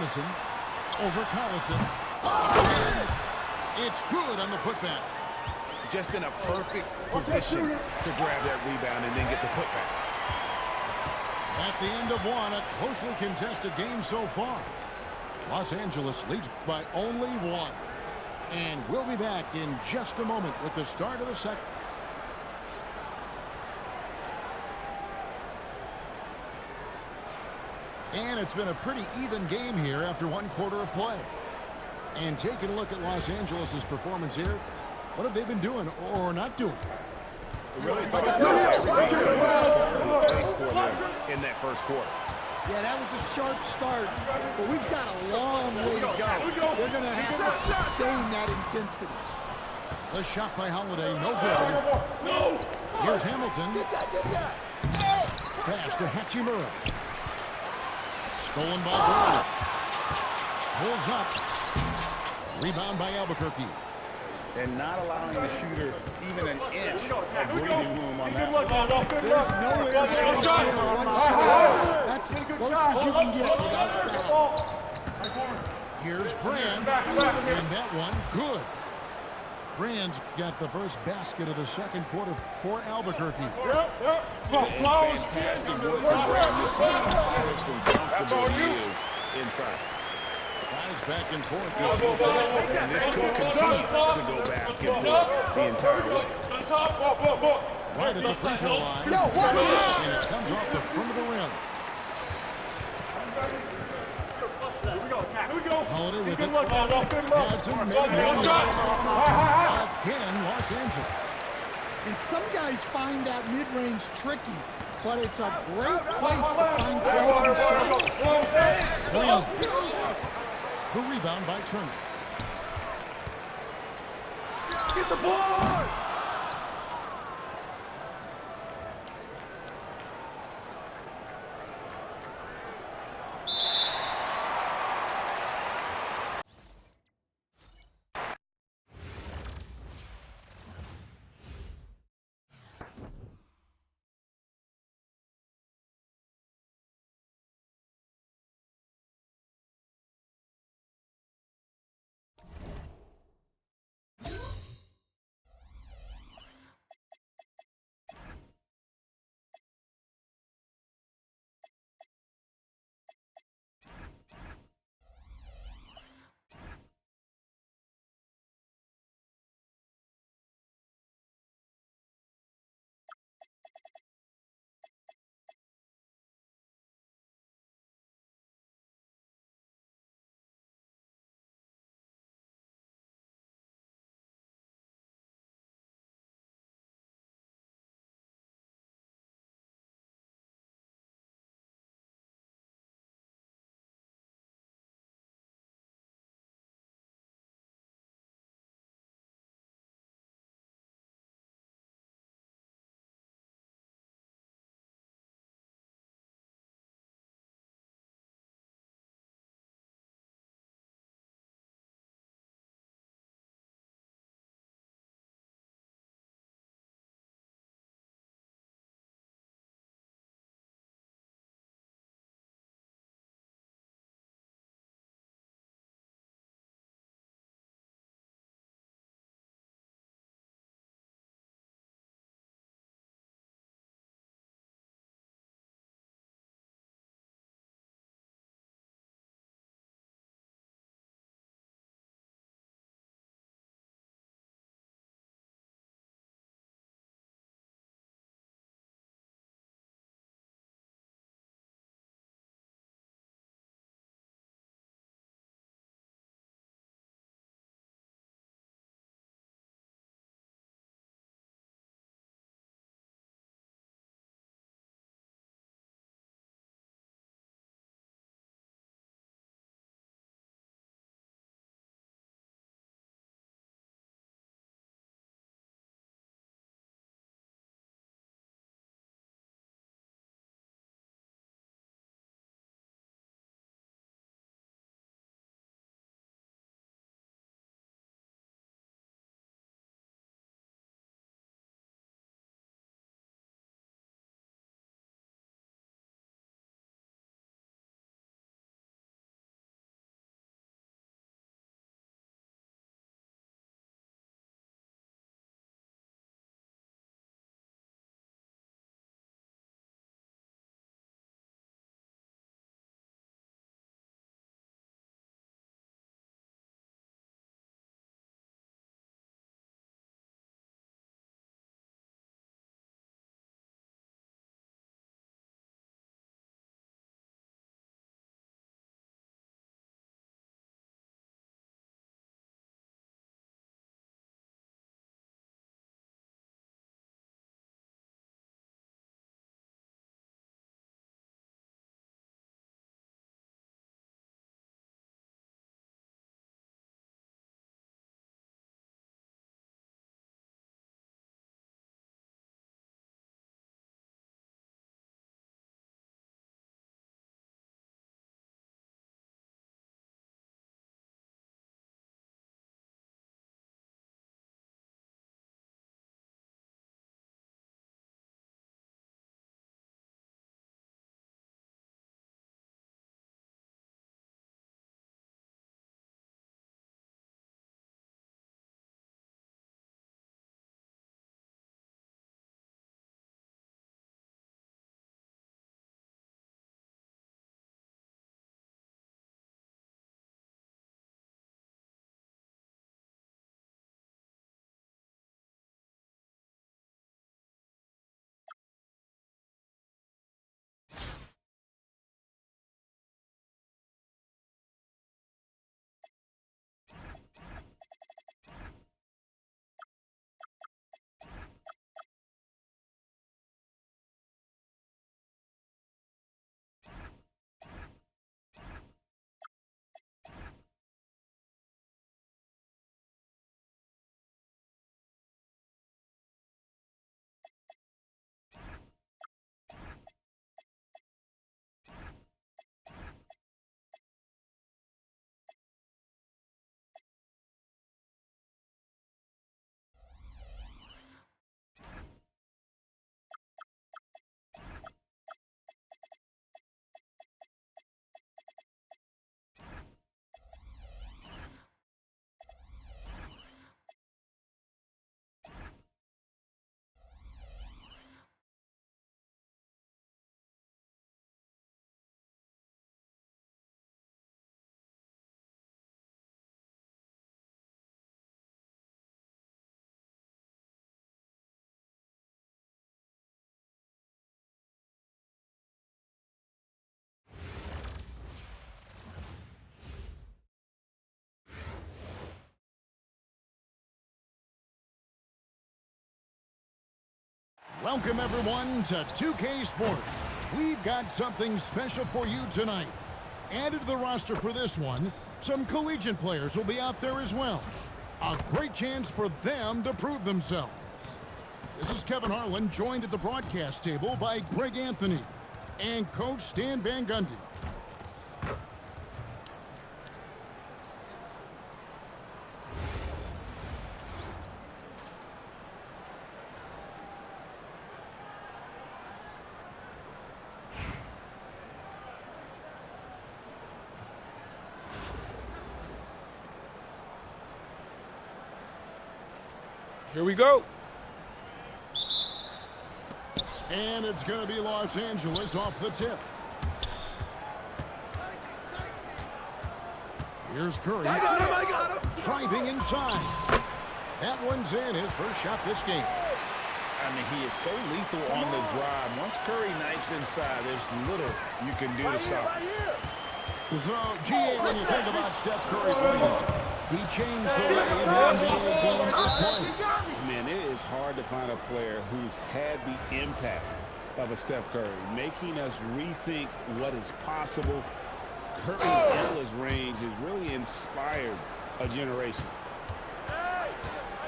Madison over Collison. It's good on the putback. Just in a perfect position to grab that rebound and then get the putback. At the end of one, a closely contested game so far. Los Angeles leads by only one. And we'll be back in just a moment with the start of the second. And it's been a pretty even game here after one quarter of play. And taking a look at Los Angeles' performance here, what have they been doing or not doing? Really thought everything was place for them in that first quarter. Yeah, that was a sharp start, but we've got a long way to go. They're going to have to sustain that intensity. The shot by Holiday, no good. Here's Hamilton. Get that. Pass to Hachimura. Stolen by Gray. Pulls up. Rebound by Albuquerque. And not allowing the shooter even an inch of breathing room on that. There's nowhere to stay on one shot. That's as close as you can get without foul. Here's Brand. And that one, good. Brand's got the first basket of the second quarter for Albuquerque. Fantastic work from Brand. You see how polished and comfortable he is inside. Guys back and forth. And this could continue to go back and forth the entire way. Right at the free throw line. And it comes off the front of the rim. Holiday with it. Hasn't made one shot. Again, Los Angeles. And some guys find that mid-range tricky, but it's a great place to find quality shots. The rebound by Turner. Get the board! Welcome, everyone, to 2K Sports. We've got something special for you tonight. Added to the roster for this one, some collegiate players will be out there as well. A great chance for them to prove themselves. This is Kevin Harlan, joined at the broadcast table by Greg Anthony and Coach Stan Van Gundy. Here we go. And it's going to be Los Angeles off the tip. Here's Curry. I got him. Driving inside. That one's in, his first shot this game. I mean, he is so lethal on the drive. Once Curry knifes inside, there's little you can do to stop him. So, GA, when you think about Steph Curry's legacy, he changed the way the NBA game is played. Man, it is hard to find a player who's had the impact of a Steph Curry, making us rethink what is possible. Curry's endless range has really inspired a generation.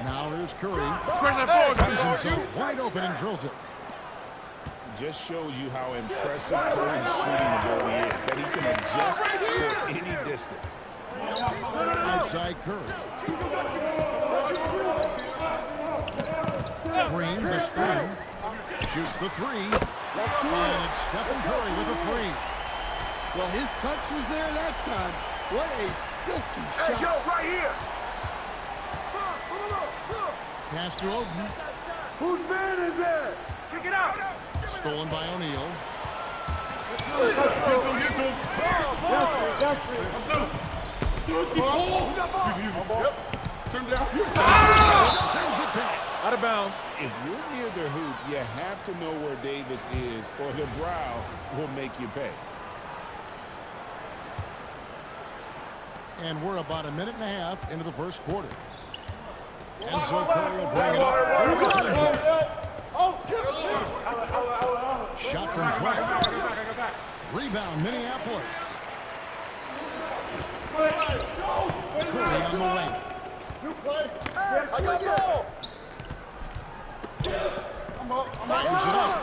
Now here's Curry. Hey, Finds himself wide open and drills it. Just shows you how impressive Curry's shooting ability is, that he can adjust for any distance. Outside Curry. Drains the screen. Shoots the three. And it's Stephen Curry with a three. Well, his touch was there that time. What a silky shot. Hey, yo, right here. Pass to Oden. Whose man is that? Kick it out. Stolen by O'Neal. Sends it past. Out of bounds. If you're near the hoop, you have to know where Davis is, or the brow will make you pay. And we're about a minute and a half into the first quarter. And so Curry will bring it up. Shot from 12. Rebound, Minneapolis. Curry on the wing. I got ball. Fires it up.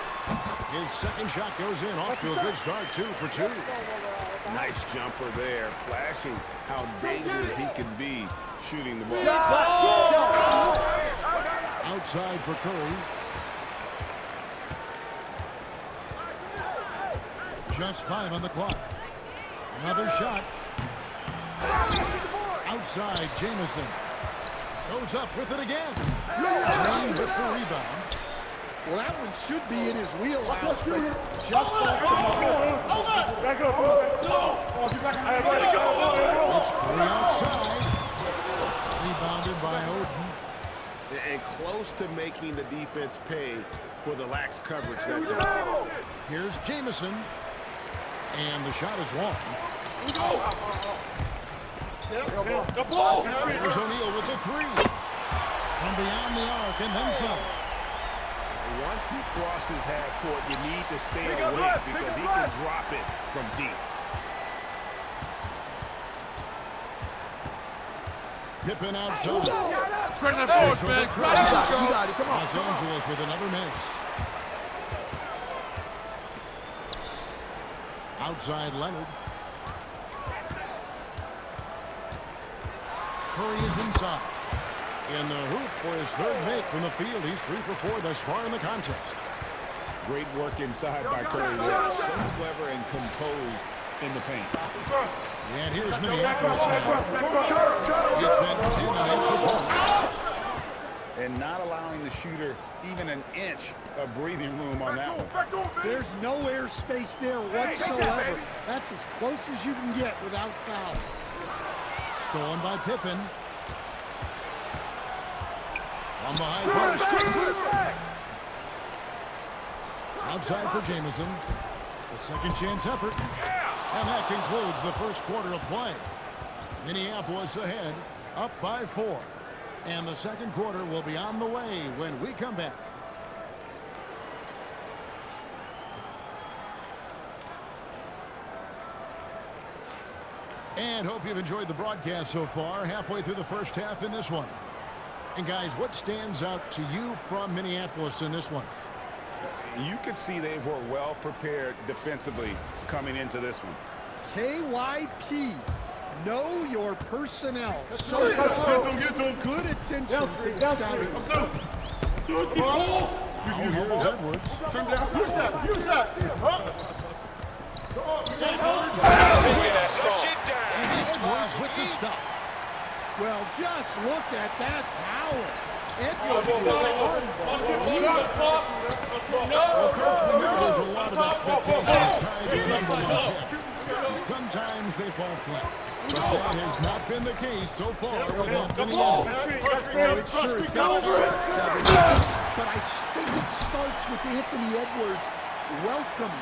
His second shot goes in, off to a good start, 2 for 2. Nice jumper there, flashing how dangerous he can be shooting the ball. Outside for Curry. Just 5 on the clock. Another shot. Outside, Jamison. Goes up with it again. Green with the rebound. Well, that one should be in his wheelhouse, but just off the mark. Back up. No. It's Curry outside. Rebounded by Oden. And close to making the defense pay for the lax coverage. That's it. Here's Jamison. And the shot is long. Here's O'Neal with the three. From beyond the arc and then some. Once he crosses half court, you need to stay awake because he can drop it from deep. Pippen outside. Los Angeles with another miss. Outside Leonard. Curry is inside. In the hoop for his third make from the field. He's 3 for 4 thus far in the contest. Great work inside by Curry there. So clever and composed in the paint. And here's Minneapolis now. It's been 10 on each opponent. And not allowing the shooter even an inch of breathing room on that one. There's no air space there whatsoever. That's as close as you can get without foul. Stolen by Pippen. From behind post. Outside for Jamison. The second chance effort. And that concludes the first quarter of play. Minneapolis ahead, up by 4. And the second quarter will be on the way when we come back. And hope you've enjoyed the broadcast so far. Halfway through the first half in this one. And guys, what stands out to you from Minneapolis in this one? You could see they were well prepared defensively coming into this one. KYP, know your personnel. So far, good attention to the scouting. Here's Edwards. And Edwards with the stuff. Well, just look at that power. Edwards is unbelievable. Well, Coach, we know there's a lot of expectations tied to a number one pick. Sometimes they fall flat. But that has not been the case so far with Anthony Edwards. It sure is not. But I think it starts with Anthony Edwards. Welcome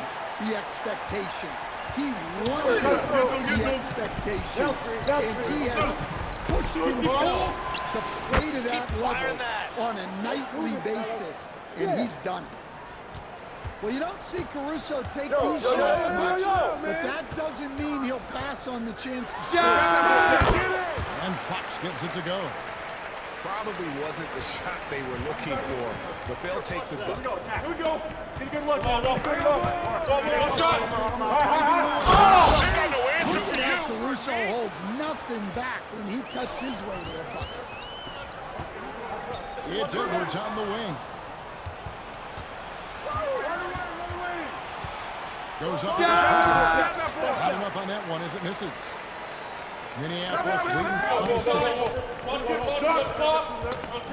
the expectations. He wanted the expectations. And he has pushed himself to play to that level on a nightly basis. And he's done it. Well, you don't see Caruso take these shots much, but that doesn't mean he'll pass on the chance to score. And Fox gets it to go. Probably wasn't the shot they were looking for, but they'll take the bucket. Here we go. Get a good look. Good shot. Look at that. Caruso holds nothing back when he cuts his way to a bucket. It's Edwards on the wing. Goes up. Not enough on that one as it misses. Minneapolis leading by 6.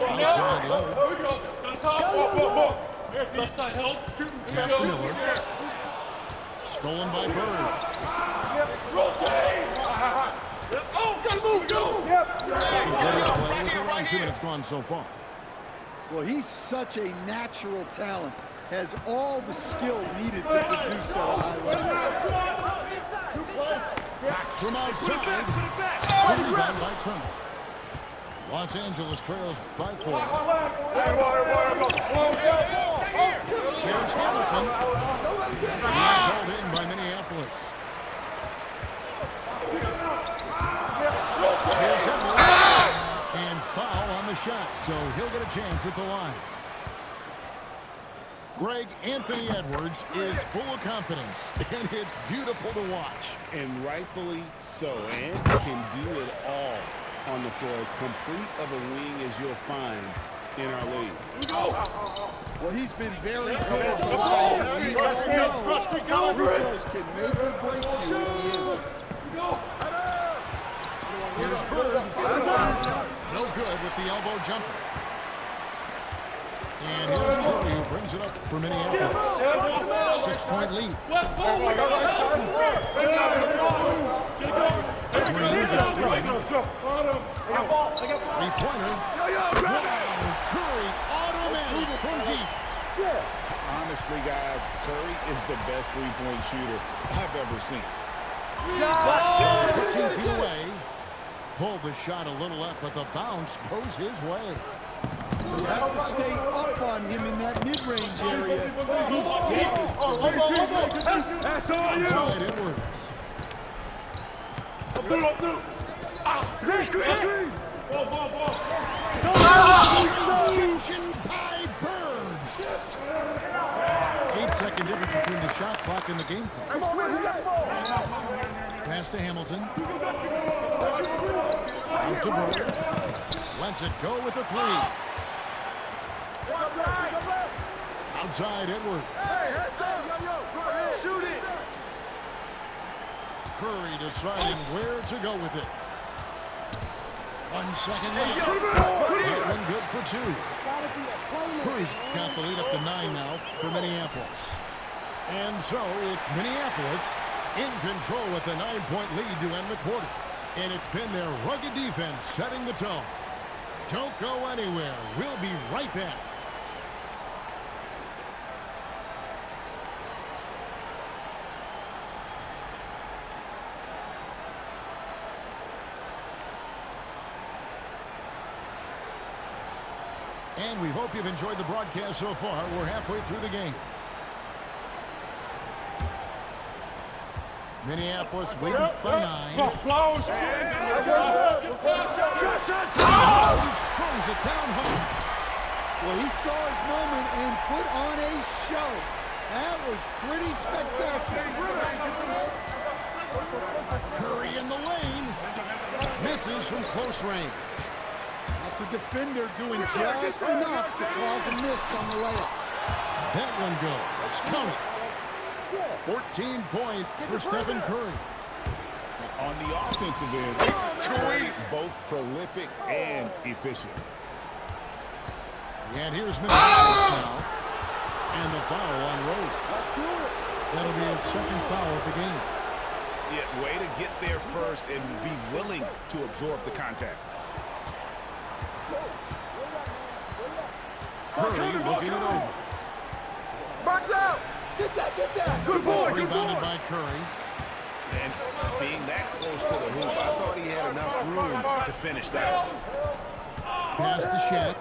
Outside Leonard. Left side help. Pass to Miller. Stolen by Bird. Oh, gotta move. With around 2 minutes gone so far. Well, he's such a natural talent. Has all the skill needed to produce at a high level. Back from outside. Rebound by Turner. Los Angeles trails by 4. Here's Hamilton. He's hauled in by Minneapolis. Here's Edwards. And foul on the shot, so he'll get a chance at the line. Greg, Anthony Edwards is full of confidence, and it's beautiful to watch. And rightfully so, and can do it all on the floor. As complete of a wing as you'll find in our league. Well, he's been very good. We all know Ricos can make or break you. Here's Bird. No good with the elbow jumper. And here's Curry who brings it up for Minneapolis. 6-point lead. Three-pointer. Curry, automatic from deep. Honestly, guys, Curry is the best three-point shooter I've ever seen. 15 feet away. Pulled the shot a little left, but the bounce goes his way. You have to stay up on him in that mid-range area. He's dead. That's all you. Outside Edwards. Screen. Ball. Rejection by Bird. 8-second difference between the shot clock and the game clock. Pass to Hamilton. Out to Bird. Lets it go with a 3. Outside Edwards. Shoot it. Curry deciding where to go with it. 1 second left. That one good for 2. Curry's got the lead up to 9 now for Minneapolis. And so it's Minneapolis in control with a 9-point lead to end the quarter. And it's been their rugged defense setting the tone. Don't go anywhere. We'll be right back. And we hope you've enjoyed the broadcast so far. We're halfway through the game. Minneapolis leading by 9. Close. Throws it down home. Well, he saw his moment and put on a show. That was pretty spectacular. Curry in the lane. Misses from close range. That's a defender doing just enough to cause a miss on the layup. That one goes. Count it. 14 points for Stephen Curry. On the offensive end, This is too easy. both prolific and efficient. And here's Minneapolis now. And the foul on Rowe. That'll be his second foul of the game. Yeah, way to get there first and be willing to absorb the contact. Curry looking it over. Box out. Get that. Good boy. Good Rebounded boy. by Curry. And being that close to the hoop, I thought he had enough room to finish that one. Pass to Shaq.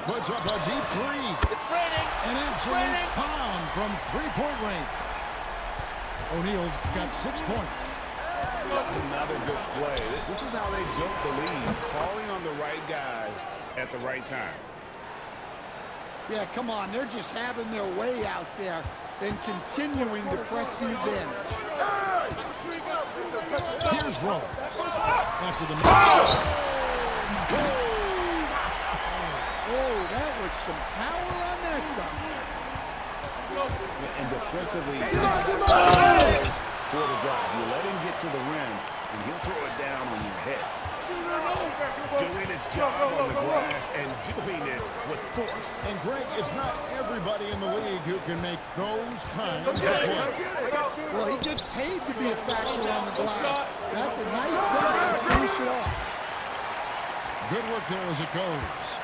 Puts up a deep three. It's raining. An absolute pound from three-point range. O'Neal's got 6 points. Another good play. This is how they built the lead, calling on the right guys at the right time. Yeah, come on. They're just having their way out there and continuing to press the advantage. Here's Rose. After the Oh, that was some power on that dunk. And defensively, for the drive. You let him get to the rim, and he'll throw it down on your head. Doing his job on the glass and doing it with force. And Greg, it's not everybody in the league who can make those kinds of plays. Well, he gets paid to be a factor on the glass. That's a nice dunk to finish it off. Good work there as it goes.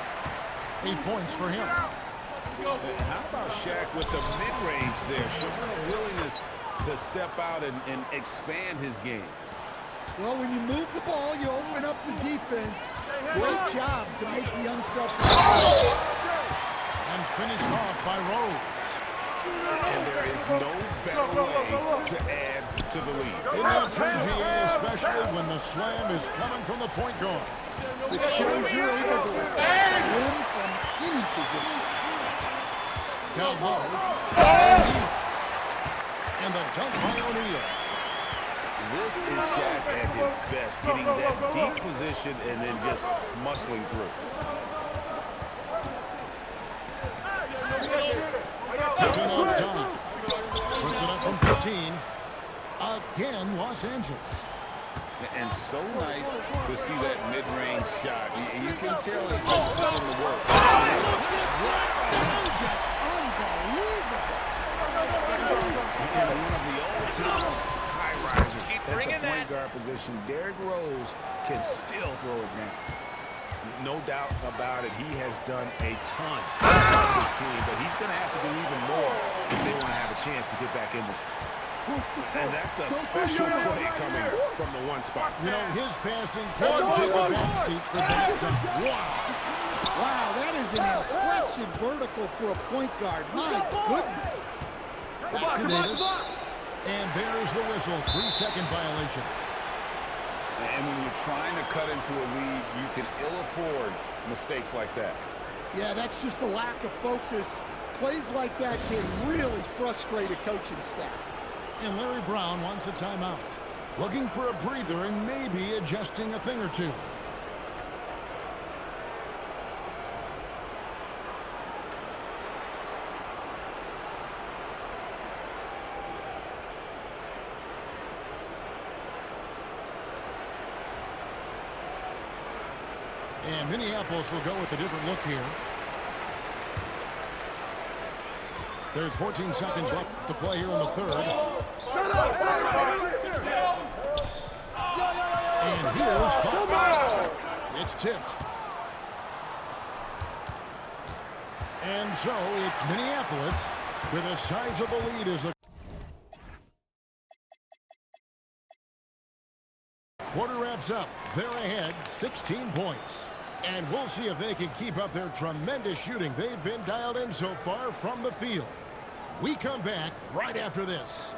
8 points for him. How about Shaq with the mid-range there? Showing a willingness to step out and expand his game. Well, when you move the ball, you open up the defense. Great job to make the unselfish. And finished off by Rose. And there is no better way to add to the lead. In that PGA, especially when the slam is coming from the point guard. It shows you're able to attack the rim from any position. Down low. And the dunk by O'Neal. This is Shaq at his best, getting that deep position and then just muscling through. Picking up time. Puts it up from 15. Again, Los Angeles. And so nice to see that mid-range shot. You can tell he's been putting in the work. Just unbelievable. And one of the all-time high risers at the point guard position, Derrick Rose can still throw it down. No doubt about it, he has done a ton for his team, but he's going to have to do even more if they want to have a chance to get back in this. And that's a special play coming from the one spot. You know, his passing can take a backseat for that dunk. Wow, that is an impressive vertical for a point guard. My goodness. Back to Davis. And there's the whistle. 3-second violation. And when you're trying to cut into a lead, you can ill afford mistakes like that. Yeah, that's just a lack of focus. Plays like that can really frustrate a coaching staff. And Larry Brown wants a timeout. Looking for a breather and maybe adjusting a thing or two. And Minneapolis will go with a different look here. There's 14 seconds left to play here in the third. And here's foul. It's tipped. And so it's Minneapolis with a sizable lead as the quarter wraps up. They're ahead 16 points. And we'll see if they can keep up their tremendous shooting they've been dialed in so far from the field. We come back right after this.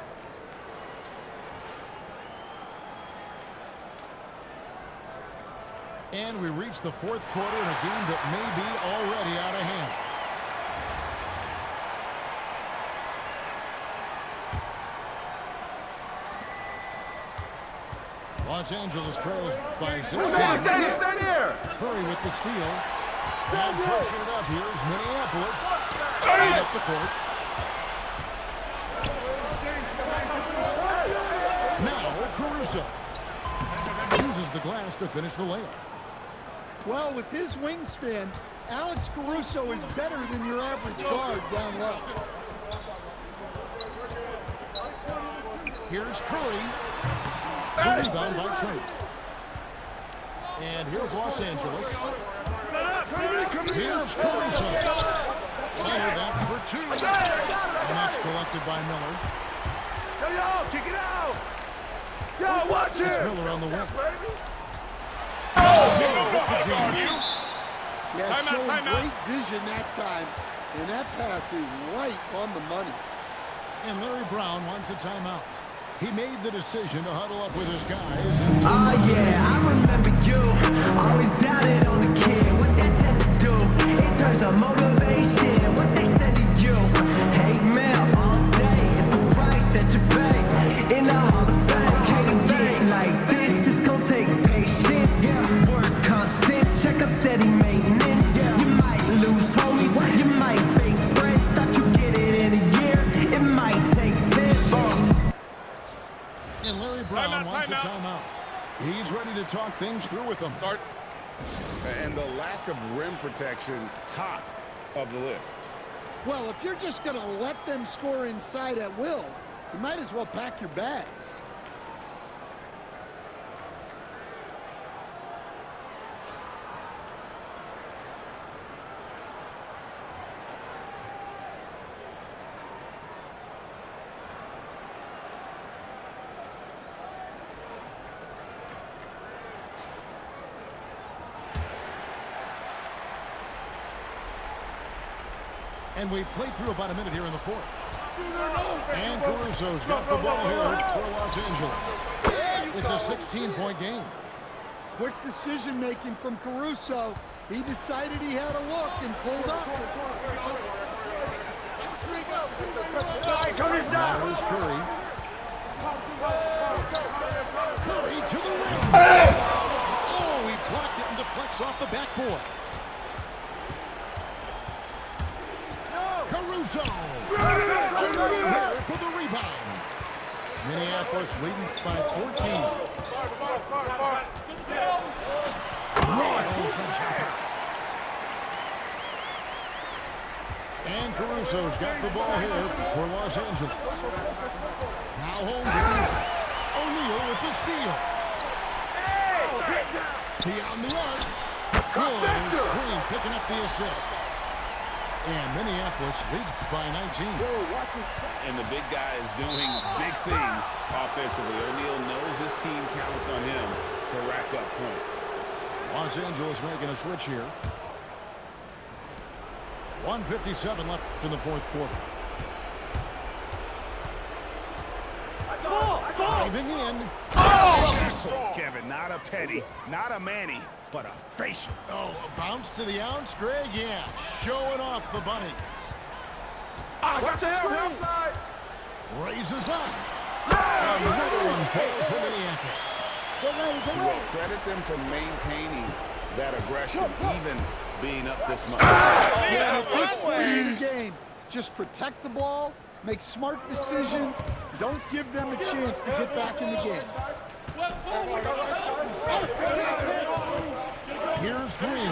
And we reach the fourth quarter in a game that may be already out of hand. Los Angeles trails by 16. Stand here! Curry with the steal. And pushing it up. Here's Minneapolis. Right up the court. Now Caruso uses the glass to finish the layup. Well, with his wingspan, Alex Caruso is better than your average guard down low. Here's Curry. The rebound by Trey. And here's Los Angeles. Here's Caruso. And that's for two. And that's collected by Miller. Yo, kick it out! Yo, watch It's it! Miller on the wing. Yeah, showing great vision that time. And that pass is right on the money. And Larry Brown wants a timeout. He made the decision to huddle up with his guys. Oh yeah, I remember you. Always doubted on the kid. What that tend to do? It turns on motivation. What they send to you. Hate mail all day. It's the price that you pay. In the Hall of Fame, can't get like this. It's gonna take patience. Work constant. Check up steady maintenance. You might lose homies. You might fake friends. Thought you get it in a year. It might take 10. And Larry Brown wants a timeout. He's ready to talk things through with them. Start. And the lack of rim protection, top of the list. Well, if you're just going to let them score inside at will, you might as well pack your bags. And we've played through about a minute here in the fourth. And Caruso's got the ball here for Los Angeles. It's a 16-point game. Quick decision-making from Caruso. He decided he had a look and pulled up. Now here's Curry. Curry to the rim. Oh, he blocked it and deflects off the backboard. Caruso for the rebound. Minneapolis leading by 14. And Caruso's got the ball here for Los Angeles. Now Holmgren. O'Neal with the steal. Beyond the arc. Good. Green picking up the assist. And Minneapolis leads by 19. And the big guy is doing big things offensively. O'Neal knows his team counts on him to rack up points. Los Angeles making a switch here. 1:57 left in the fourth quarter. Diving in. Oh, Kevin, not a petty, not a Manny, but a facial. Oh, a bounce to the ounce, Greg? Yeah, showing off the bunnies. Watch the outside! Raises up. Another one falls for Minneapolis. You will credit them for maintaining that aggression, even being up this much. Yeah, at this point in the game, just protect the ball, make smart decisions, don't give them a chance to get back in the game. Here's Green.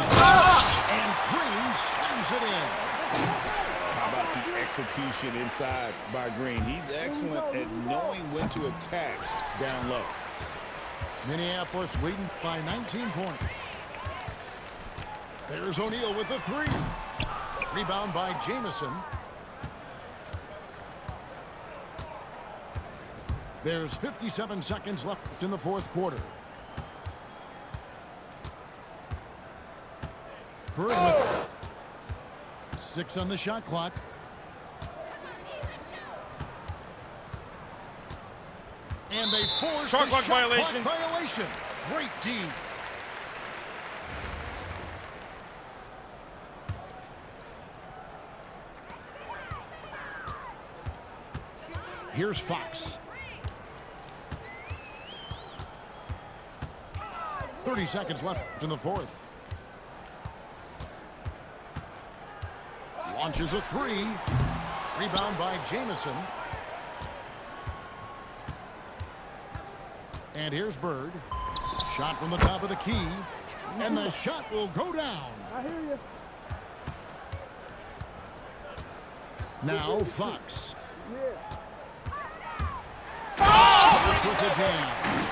And Green slams it in. How about the execution inside by Green? He's excellent at knowing when to attack down low. Minneapolis leading by 19 points. There's O'Neal with the three. Rebound by Jamison. There's 57 seconds left in the fourth quarter. Bird with it. 6 on the shot clock. And they forced Shot the clock shot violation. clock violation. Great D. Here's Fox. 30 seconds left in the fourth. Launches a three. Rebound by Jamison. And here's Bird. Shot from the top of the key. And the shot will go down. I hear you. Now Fox. Yeah. Fox with the jam.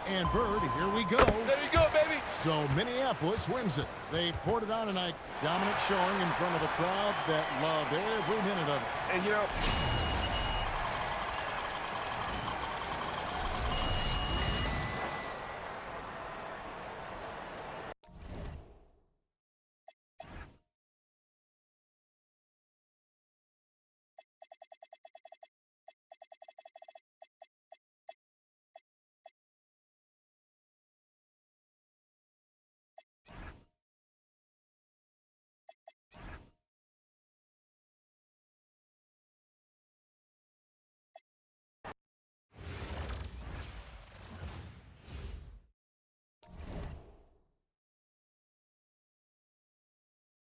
And Bird, here we go. There you go, baby. So Minneapolis wins it. They poured it on tonight. Dominant showing in front of a crowd that loved every minute of it. And, you know,